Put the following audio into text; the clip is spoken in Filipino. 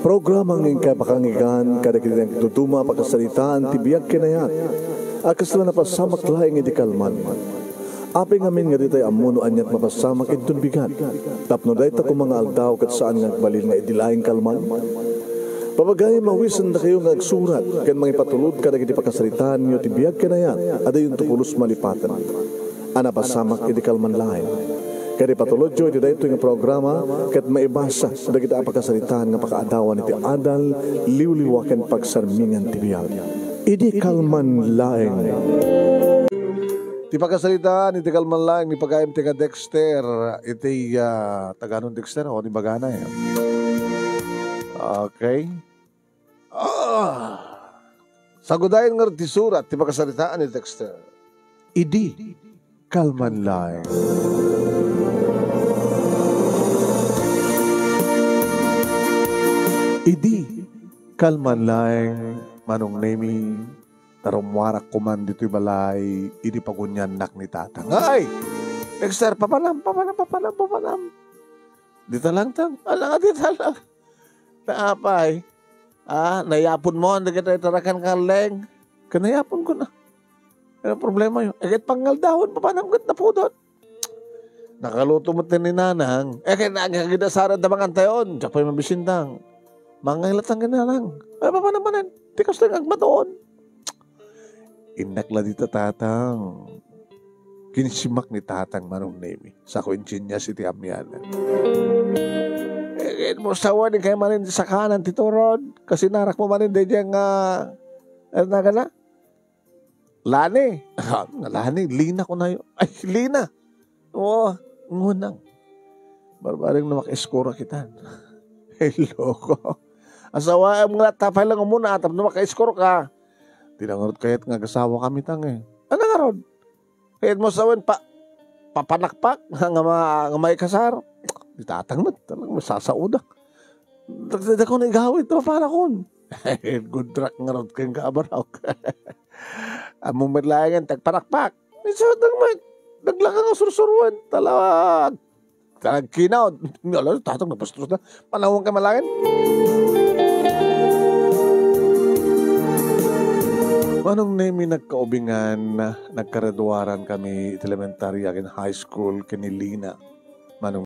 Programang ingkay pakangigan, kada kitang tutuma pakasalitaan, tibiyag kinayat. Akas lang napasamak laing iti kalman. Aping amin nga ditay amuno anyat mapasamak itun bigat. Tapno day ta mga aldaw kat saan nga balil nga idilaing kalman. Pabagay mawisan na kayo nga agsurat, kan mga ipatulod kada kiti pakasalitaan nyo tibiyag kinayat, ada yung tukulos malipatan. Anapasamak iti kalman laing. Kaya patulod jo, iti dahito yung programa, kat maibasa, da kita apakasalitaan nga pakaadawan iti adal, liwliwaken pagsarmingan tibiyag. Idi kalman laeng. Ti pakasalitaan, iti kalman laeng, ni pagkaim ti ka Dexter, iti taganon Dexter, o ni Bagana eh. Okay. Sagudayin nga ti surat, ti pakasalitaan ni Dexter. Idi kalman laeng. Idi kalman laeng manong nemi tarumwarak kuman dito'y balay idi pagunyan nak ni tatang. Ay! Dexter, papanam. Dito lang tang. Ala nga dito lang. Naapay. Nayapon mo. Hindi kita itarakan kaleng. Kanayapon ko na. Ano problema yun? Kahit pangaldahon, papanam kat na po doon. Nakaluto mo ni nanang. Kaya nagkagidasaran na mga antayon. Diyak pa yung mabisintang. Mga hilatang ganalang. Ay, papanaman. Tikas lang agmatoon. Inakla dito tatang. Kinsimak ni tatang manong nemi. Sa kuinsin niya si Tiamiana. Mo sawa ni kayo manin sa kanan, Tito Rod. Kasi narak mo manin de diyang ano na ka na? Lani. Lani, Lina ko na yun. Ay, Lina. Oo, ngunang. Barbaring na maka-eskora kita. Hello ko. Asawa, mga tapay lang muna, atap na maka-score ka. Tinangarot kaya't nga gasawa kami tang eh. Ano nga rod? Kaya't mo sawin papanakpak, nga may kasar. Di tatang na, talagang masasauda. Dagdag ko na igawit, para kon. Good luck nga rod kayong kaabaraw. Among madlayangan, tagpanakpak. Isa, naglang nga sursuruan. Talawag. Kinaw. Alam, tatang napastros na. Panahon ka malangin. Manong nemi nagkaubingan, nagkaradwaran kami elementary akin high school kinilina. Manong